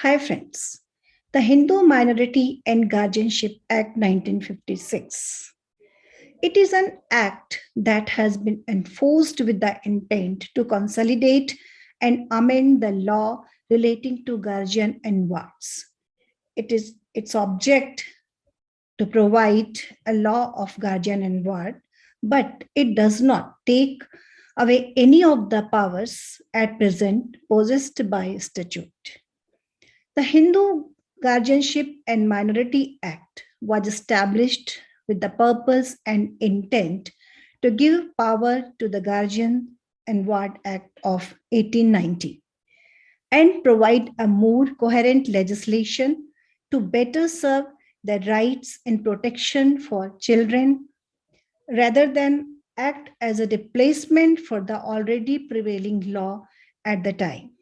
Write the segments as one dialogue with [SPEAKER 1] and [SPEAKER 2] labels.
[SPEAKER 1] Hi friends, the Hindu Minority and Guardianship Act 1956. It is an act that has been enforced with the intent to consolidate and amend the law relating to guardian and wards. It is its object to provide a law of guardian and ward, but it does not take away any of the powers at present possessed by statute. The Hindu Guardianship and Minority Act was established with the purpose and intent to give power to the Guardian and Ward Act of 1890 and provide a more coherent legislation to better serve the rights and protection for children rather than act as a replacement for the already prevailing law at the time.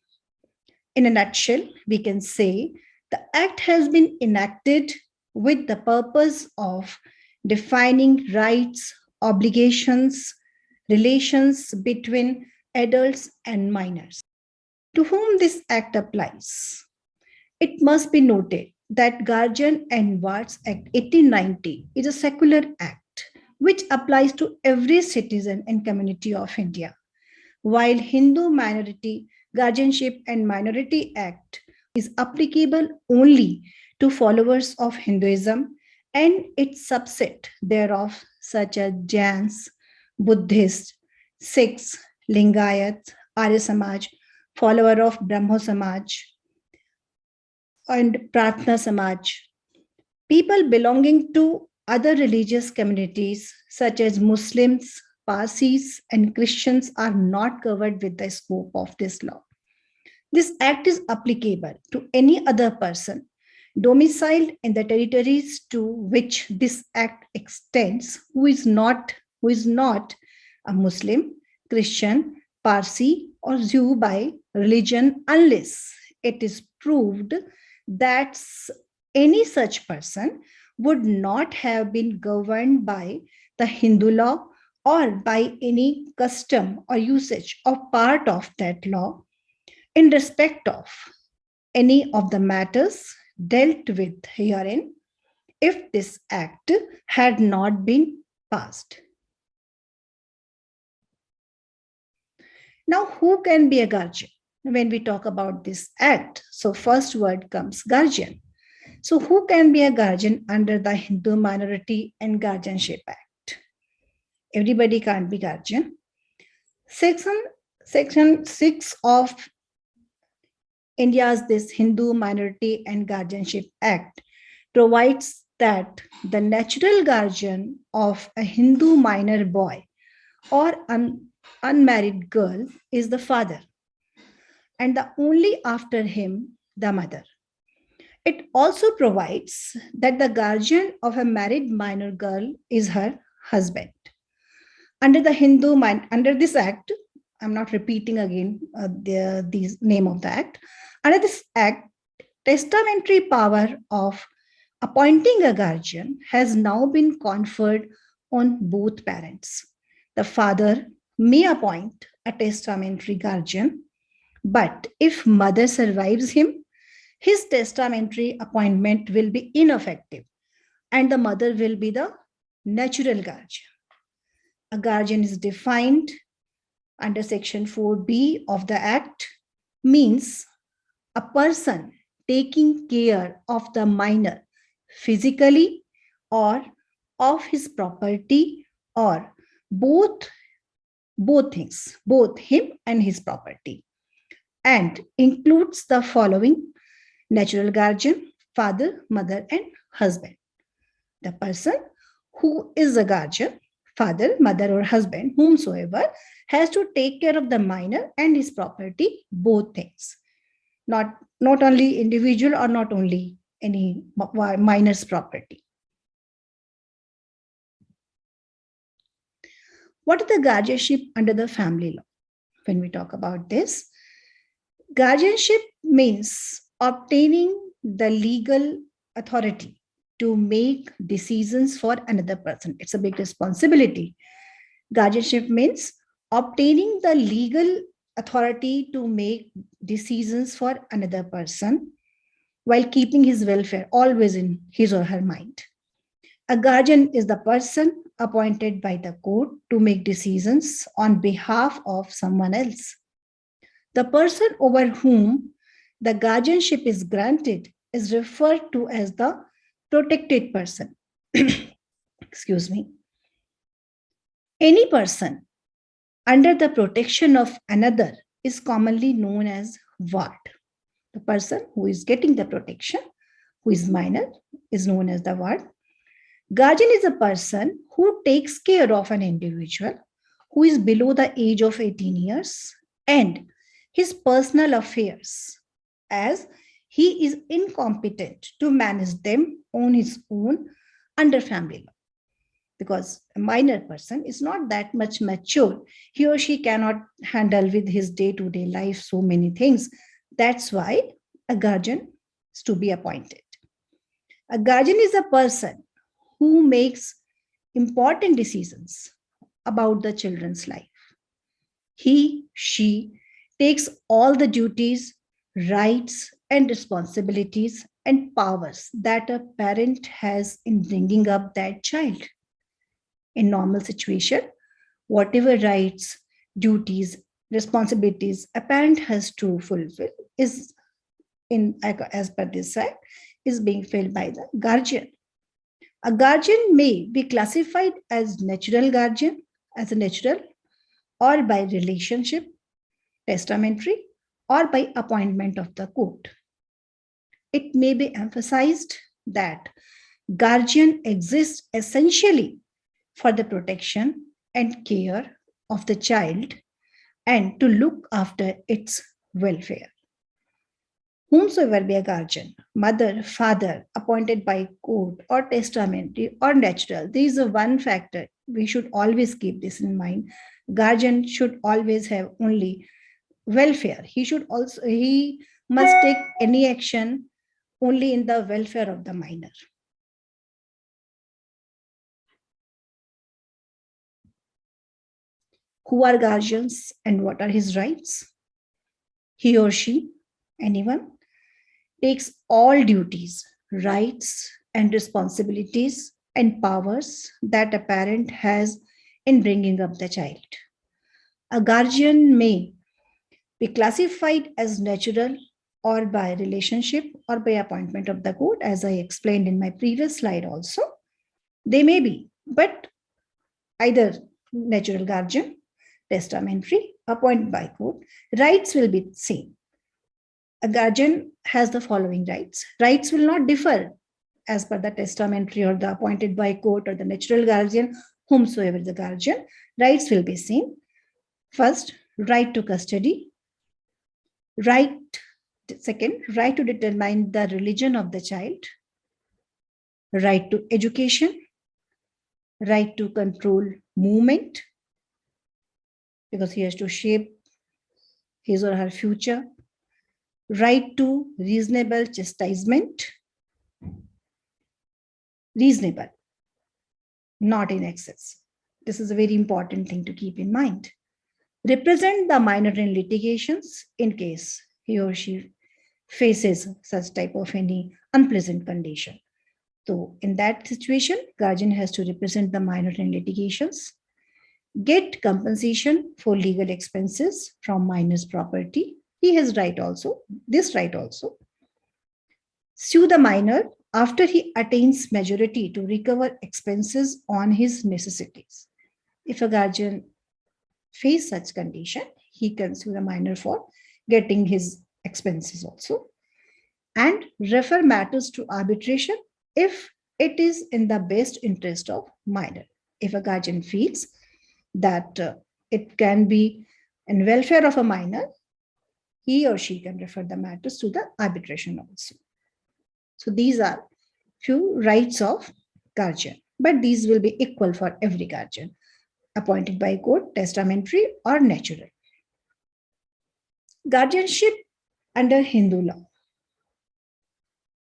[SPEAKER 1] In a nutshell, we can say the Act has been enacted with the purpose of defining rights, obligations, relations between adults and minors. To whom this Act applies? It must be noted that Guardian and Wards Act 1890 is a secular act which applies to every citizen and community of India, while Hindu Minority Guardianship and Minority Act is applicable only to followers of Hinduism and its subset thereof, such as Jains, Buddhists, Sikhs, Lingayat, Arya Samaj, follower of Brahmo Samaj, and Pratna Samaj. People belonging to other religious communities, such as Muslims, Parsis, and Christians, are not covered with the scope of this law. This act is applicable to any other person domiciled in the territories to which this act extends who is not a Muslim, Christian, Parsi, or Jew by religion, unless it is proved that any such person would not have been governed by the Hindu law or by any custom or usage or part of that law in respect of any of the matters dealt with herein if this act had not been passed. Now, who can be a guardian? When we talk about this act, so first word comes guardian. So who can be a guardian under the Hindu Minority and Guardianship Act? Everybody can't be guardian. Section 6 of India's this Hindu Minority and Guardianship Act provides that the natural guardian of a Hindu minor boy or an unmarried girl is the father, and the only after him the mother. It also provides that the guardian of a married minor girl is her husband. Under this act, I'm not repeating again the name of the act. Under this act, testamentary power of appointing a guardian has now been conferred on both parents. The father may appoint a testamentary guardian, but if mother survives him, his testamentary appointment will be ineffective and the mother will be the natural guardian. A guardian is defined under section 4B of the act means a person taking care of the minor physically or of his property or both things, both him and his property, and includes the following: natural guardian, father, mother, and husband. The person who is a guardian, father, mother, or husband, whomsoever, has to take care of the minor and his property, both things. Not only individual or not only any minor's property. What is the guardianship under the family law? When we talk about this, guardianship means obtaining the legal authority to make decisions for another person. It's a big responsibility. Guardianship means obtaining the legal authority to make decisions for another person while keeping his welfare always in his or her mind. A guardian is the person appointed by the court to make decisions on behalf of someone else. The person over whom the guardianship is granted is referred to as the protected person. Excuse me. Any person under the protection of another is commonly known as ward. The person who is getting the protection, who is minor, is known as the ward. Guardian is a person who takes care of an individual who is below the age of 18 years and his personal affairs, as he is incompetent to manage them on his own under family law. Because a minor person is not that much mature, he or she cannot handle with his day-to-day life so many things. That's why a guardian is to be appointed. A guardian is a person who makes important decisions about the children's life. He, she takes all the duties, rights, and responsibilities and powers that a parent has in bringing up that child. In normal situation, whatever rights, duties, responsibilities a parent has to fulfill is as per this act is being filled by the guardian. A guardian may be classified as natural guardian, as a natural, or by relationship, testamentary, or by appointment of the court. It may be emphasized that guardian exists essentially for the protection and care of the child and to look after its welfare. Whomsoever be a guardian, mother, father, appointed by court or testamentary or natural, there is a one factor. We should always keep this in mind. Guardian should always have only welfare. He must take any action only in the welfare of the minor. Who are guardians and what are his rights? He or she, anyone, takes all duties, rights, and responsibilities and powers that a parent has in bringing up the child. A guardian may be classified as natural or by relationship or by appointment of the court, as I explained in my previous slide also. They may be, but either natural guardian, testamentary, appointed by court, rights will be same. A guardian has the following rights. Rights will not differ as per the testamentary or the appointed by court or the natural guardian, whomsoever the guardian. Rights will be same. First, right to custody. Second, right to determine the religion of the child. Right to education. Right to control movement, because he has to shape his or her future. Right to reasonable chastisement. Reasonable, not in excess. This is a very important thing to keep in mind. Represent the minor in litigations in case he or she faces such type of any unpleasant condition. So in that situation, guardian has to represent the minor in litigations, get compensation for legal expenses from minor's property. He has this right also. Sue the minor after he attains majority to recover expenses on his necessities. If a guardian face such condition, he can sue the minor for getting his expenses also. And refer matters to arbitration if it is in the best interest of minor. If a guardian feels that it can be in welfare of a minor, he or she can refer the matters to the arbitration also. So these are few rights of guardian, but these will be equal for every guardian, appointed by court, testamentary, or natural. Guardianship under Hindu law.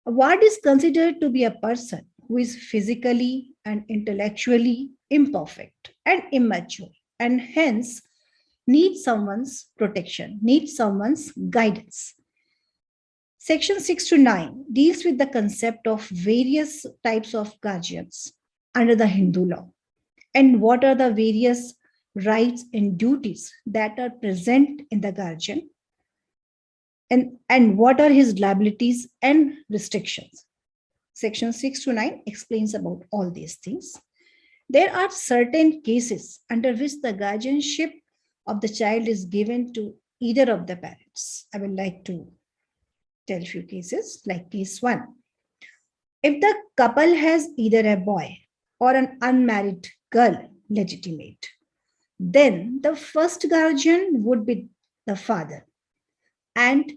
[SPEAKER 1] A ward is considered to be a person who is physically and intellectually imperfect and immature, and hence needs someone's protection, needs someone's guidance. Section 6 to 9 deals with the concept of various types of guardians under the Hindu law and what are the various rights and duties that are present in the guardian and what are his liabilities and restrictions. Section 6 to 9 explains about all these things. There are certain cases under which the guardianship of the child is given to either of the parents. I would like to tell a few cases, like case 1. If the couple has either a boy or an unmarried girl legitimate, then the first guardian would be the father. And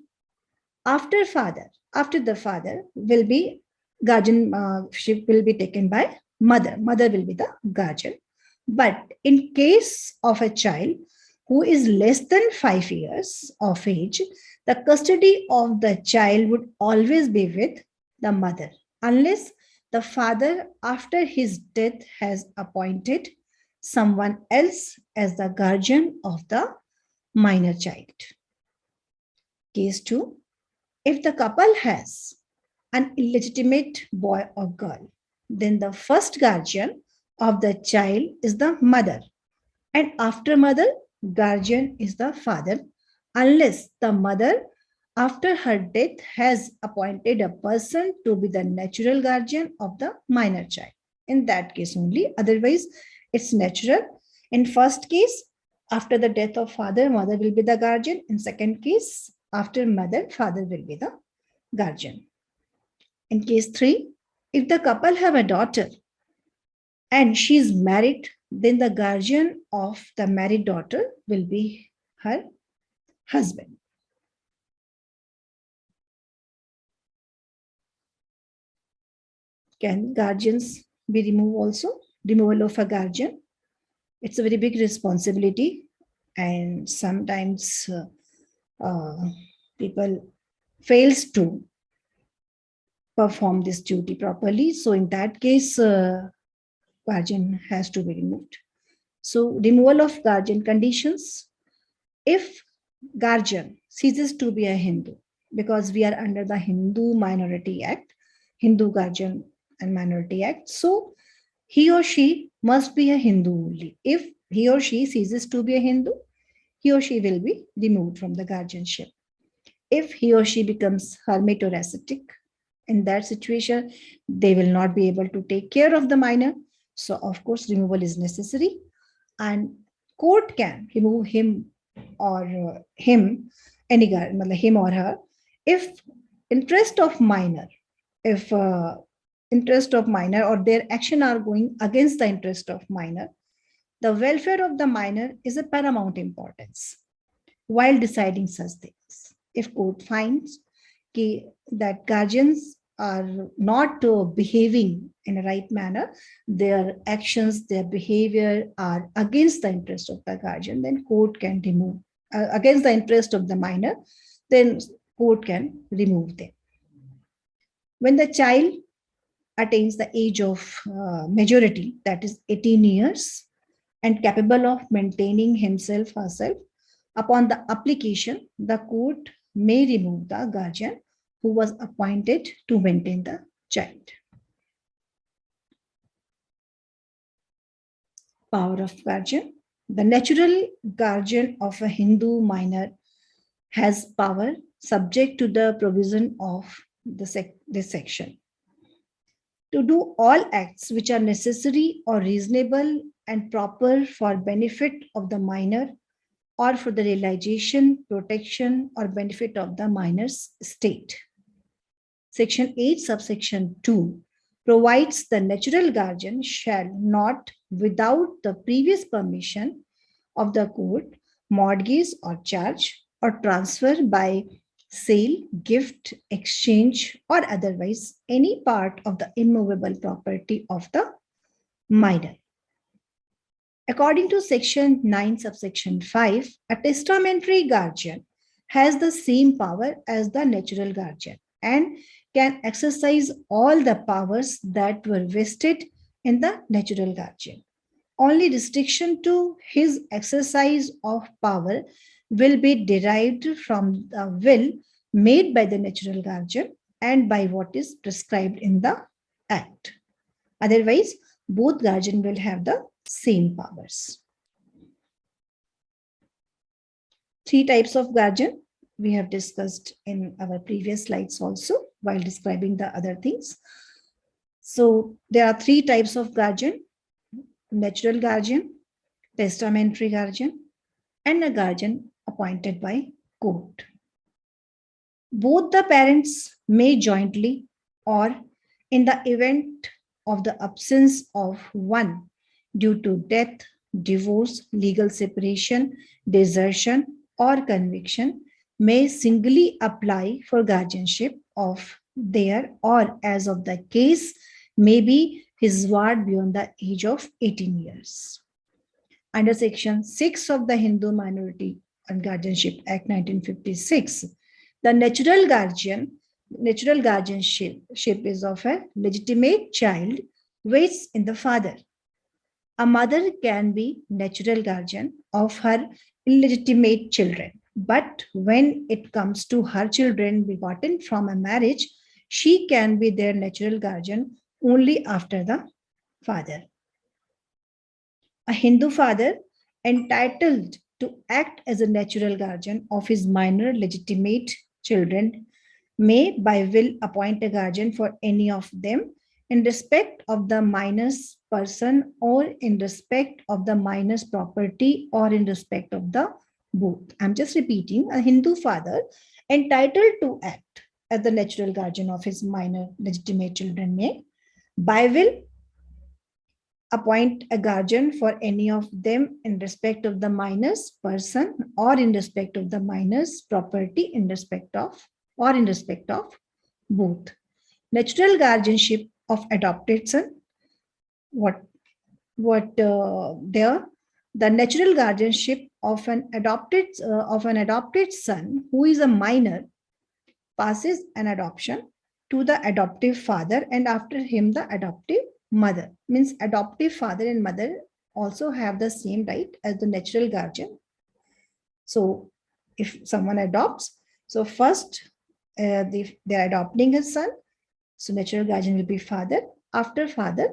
[SPEAKER 1] after the father will be guardianship will be taken by mother. Mother will be the guardian. But in case of a child who is less than 5 years of age, the custody of the child would always be with the mother, unless the father, after his death, has appointed someone else as the guardian of the minor child. Case 2. If the couple has an illegitimate boy or girl, then the first guardian of the child is the mother. And after mother, guardian is the father, unless the mother, after her death, has appointed a person to be the natural guardian of the minor child. In that case only, otherwise it's natural. In first case, after the death of father, mother will be the guardian. In second case, after mother, father will be the guardian. In case 3, if the couple have a daughter and she is married, then the guardian of the married daughter will be her husband. Can guardians be removed also? Removal of a guardian. It's a very big responsibility, and sometimes people fails to perform this duty properly. So in that case, guardian has to be removed. So removal of guardian conditions. If guardian ceases to be a Hindu, because we are under the Hindu Minority Act, Hindu Guardian and Minority Act, so he or she must be a Hindu only. If he or she ceases to be a Hindu, he or she will be removed from the guardianship. If he or she becomes hermit or ascetic, in that situation, they will not be able to take care of the minor. So, of course, removal is necessary. And court can remove him or him, him or her, if interest of minor, if interest of minor or their action are going against the interest of minor, the welfare of the minor is a paramount importance while deciding such things. If court finds that guardians are not behaving in a right manner, their actions, their behavior are against the interest of the guardian, then court can remove, against the interest of the minor, then court can remove them. When the child attains the age of majority, that is 18 years, and capable of maintaining himself, herself, upon the application, the court may remove the guardian who was appointed to maintain the child. Power of guardian. The natural guardian of a Hindu minor has power subject to the provision of this section to do all acts which are necessary or reasonable and proper for benefit of the minor or for the realization, protection, or benefit of the minor's state. Section 8, subsection 2 provides the natural guardian shall not, without the previous permission of the court, mortgage or charge or transfer by sale, gift, exchange, or otherwise any part of the immovable property of the minor. According to section 9, subsection 5, a testamentary guardian has the same power as the natural guardian and can exercise all the powers that were vested in the natural guardian. Only restriction to his exercise of power will be derived from the will made by the natural guardian and by what is prescribed in the act. Otherwise, both guardian will have the same powers. Three types of guardian we have discussed in our previous slides also while describing the other things. So there are three types of guardian: natural guardian, testamentary guardian, and a guardian appointed by court. Both the parents may jointly, or in the event of the absence of one due to death, divorce, legal separation, desertion, or conviction, may singly apply for guardianship of their or as of the case may be his ward beyond the age of 18 years. Under Section 6 of the Hindu Minority and Guardianship Act 1956, the natural guardianship is of a legitimate child waits in the father. A mother can be natural guardian of her illegitimate children, but when it comes to her children begotten from a marriage, she can be their natural guardian only after the father. A Hindu father entitled to act as a natural guardian of his minor legitimate children may by will appoint a guardian for any of them in respect of the minor's person or in respect of the minor's property or in respect of the both. I'm just repeating. A Hindu father entitled to act as the natural guardian of his minor legitimate children may by will appoint a guardian for any of them in respect of the minor's person or in respect of the minor's property in respect of both. Natural guardianship of adopted son. The natural guardianship of an adopted son who is a minor passes an adoption to the adoptive father and after him the adoptive mother. Means adoptive father and mother also have the same right as the natural guardian. So if someone adopts, so first they're adopting his son, so natural guardian will be father. After father,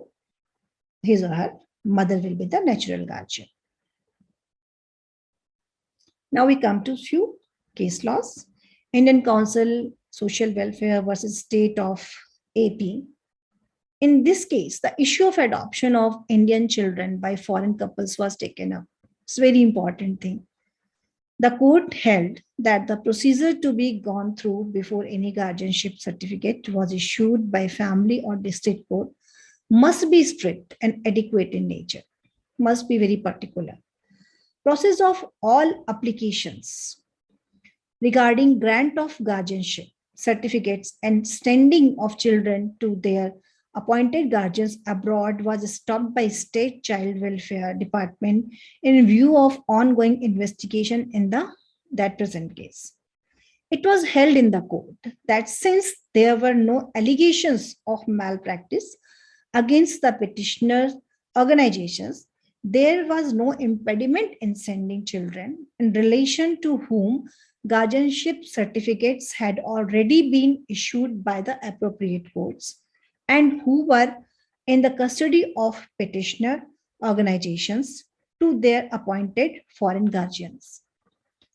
[SPEAKER 1] his or her mother will be the natural guardian. Now we come to few case laws. Indian Council Social Welfare versus State of AP. In this case, the issue of adoption of Indian children by foreign couples was taken up. It's a very important thing. The court held that the procedure to be gone through before any guardianship certificate was issued by family or district court must be strict and adequate in nature, must be very particular. Process of all applications regarding grant of guardianship certificates and sending of children to their appointed guardians abroad was stopped by State Child Welfare Department in view of ongoing investigation in that present case. It was held in the court that since there were no allegations of malpractice against the petitioner organizations, there was no impediment in sending children in relation to whom guardianship certificates had already been issued by the appropriate courts and who were in the custody of petitioner organizations to their appointed foreign guardians.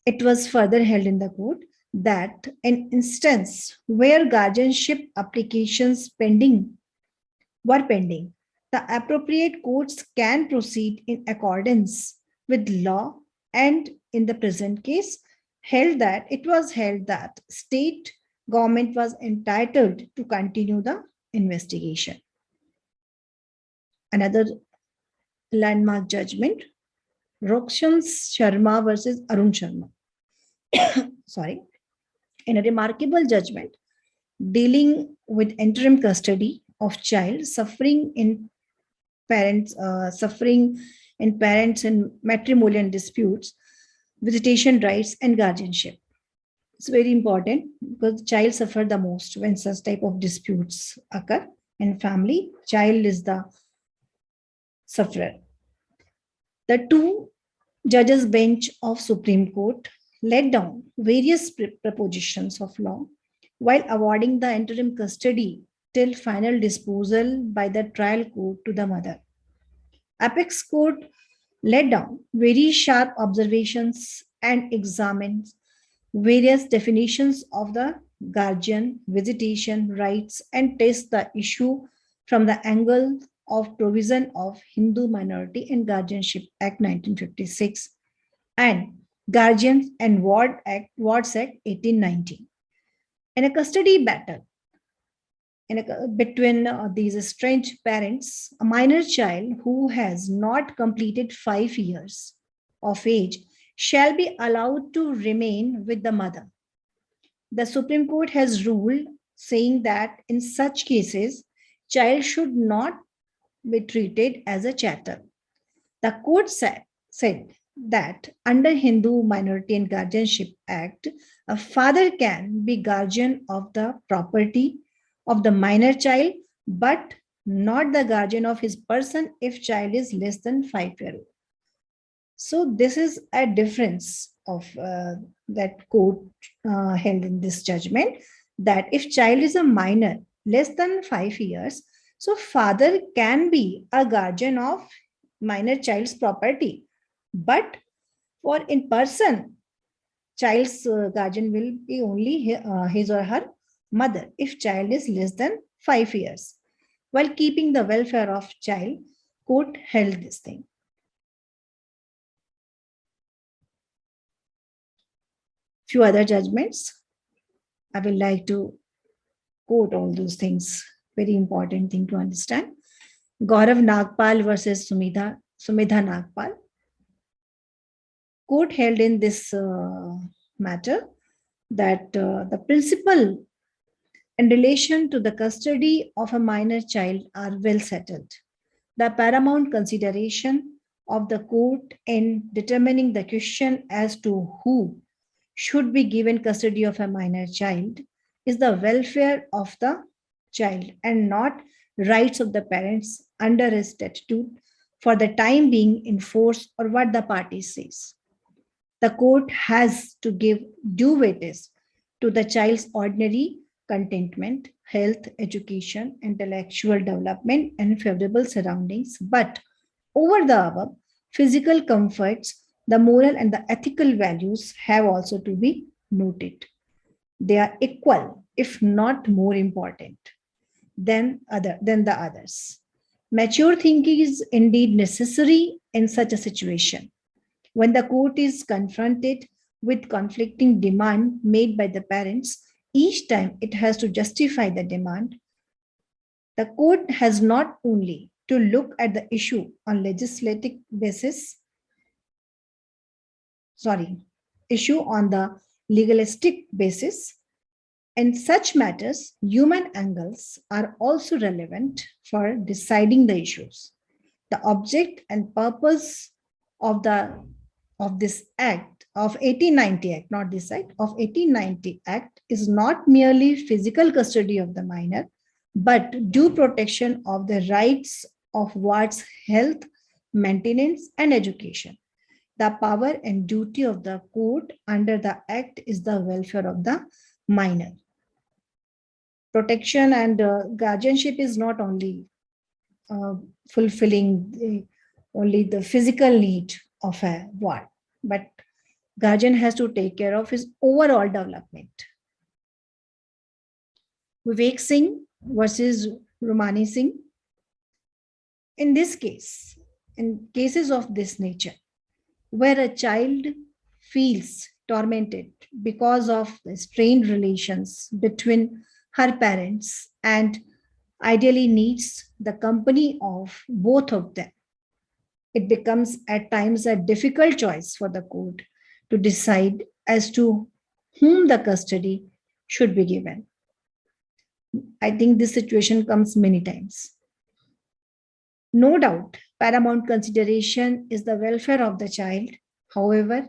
[SPEAKER 1] It was further held in the court that in instance where guardianship applications were pending, the appropriate courts can proceed in accordance with law and in the present case it was held that state government was entitled to continue the investigation. Another landmark judgment, Rokshan Sharma versus Arun Sharma. Sorry. In a remarkable judgment dealing with interim custody of child suffering in parents and matrimonial disputes, visitation rights and guardianship. It's very important because the child suffer the most when such type of disputes occur in family. Child is the sufferer. The two judges bench of Supreme Court laid down various propositions of law while awarding the interim custody till final disposal by the trial court to the mother. Apex Court laid down very sharp observations and examined various definitions of the guardian visitation rights and test the issue from the angle of provision of Hindu Minority and Guardianship Act 1956 and Guardians and Wards Act 1890. In a custody battle between these estranged parents, a minor child who has not completed 5 years of age shall be allowed to remain with the mother. The Supreme Court has ruled saying that in such cases, child should not be treated as a chattel. The court said that under Hindu Minority and Guardianship Act, a father can be guardian of the property of the minor child, but not the guardian of his person if child is less than 5 years old. So this is a difference of that court held in this judgment, that if child is a minor less than 5 years, so father can be a guardian of minor child's property, but for in person, child's guardian will be only his or her mother if child is less than 5 years. While keeping the welfare of child, court held this thing. Few other judgments. I will like to quote all those things. Very important thing to understand. Gaurav Nagpal versus Sumedha Nagpal. Court held in this matter that the principle in relation to the custody of a minor child are well settled. The paramount consideration of the court in determining the question as to who should be given custody of a minor child is the welfare of the child and not rights of the parents under a statute for the time being in force or what the party says. The court has to give due weightage to the child's ordinary contentment, health, education, intellectual development, and favorable surroundings. But over the above, physical comforts, the moral and the ethical values have also to be noted. They are equal, if not more important than the others. Mature thinking is indeed necessary in such a situation. When the court is confronted with conflicting demand made by the parents, each time it has to justify the demand. The court has not only to look at the issue on issue on the legalistic basis. In such matters, human angles are also relevant for deciding the issues. The object and purpose of this act of 1890 Act, not this act, of 1890 Act is not merely physical custody of the minor, but due protection of the rights of one's health, maintenance, and education. The power and duty of the court under the act is the welfare of the minor. Protection and guardianship is not only fulfilling only the physical need of a ward, but guardian has to take care of his overall development. Vivek Singh versus Rumani Singh. In this case, in cases of this nature, where a child feels tormented because of the strained relations between her parents and ideally needs the company of both of them, it becomes at times a difficult choice for the court to decide as to whom the custody should be given. I think this situation comes many times. No doubt, paramount consideration is the welfare of the child. However,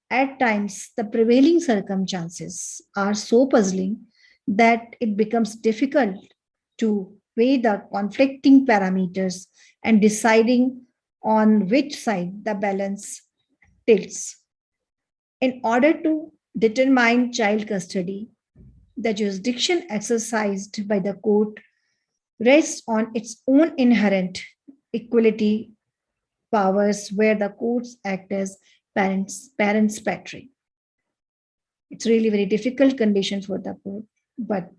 [SPEAKER 1] at times the prevailing circumstances are so puzzling that it becomes difficult to weigh the conflicting parameters and deciding on which side the balance tilts. In order to determine child custody, the jurisdiction exercised by the court rests on its own inherent equality powers, where the courts act as parents patri. It's really very difficult condition for the court, but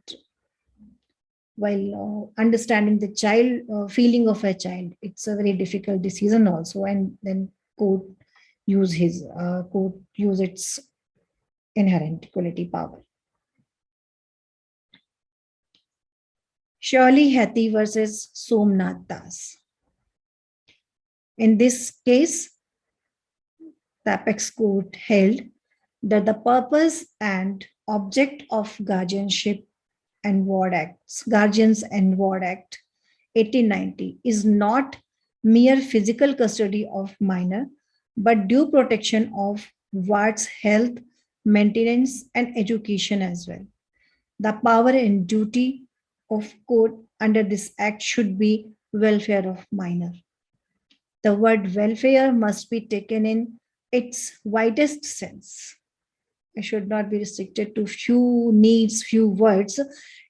[SPEAKER 1] while understanding the child feeling of a child, it's a very difficult decision also, and then court court use its inherent equality power. Shirley Hattie versus Somnath Das. In this case, the apex court held that the purpose and object of guardianship and ward acts, Guardians and Ward Act 1890, is not mere physical custody of minor, but due protection of ward's health, maintenance, and education as well. The power and duty of court under this act should be welfare of minor. The word welfare must be taken in its widest sense. It should not be restricted to few needs, few words.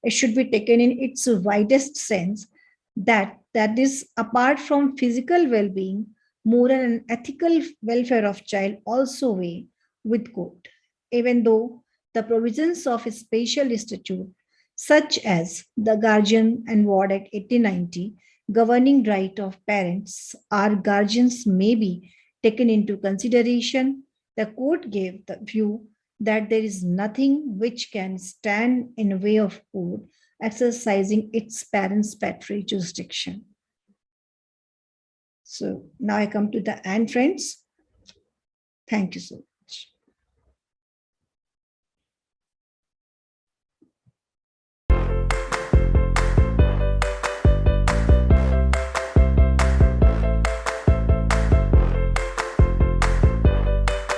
[SPEAKER 1] It should be taken in its widest sense, that is apart from physical well-being, moral and ethical welfare of child also weigh with court, even though the provisions of a special statute such as the Guardian and Ward Act 1890 governing right of parents or guardians may be taken into consideration, the court gave the view that there is nothing which can stand in the way of court exercising its parents' patri jurisdiction. So now I come to the end, friends. Thank you so much.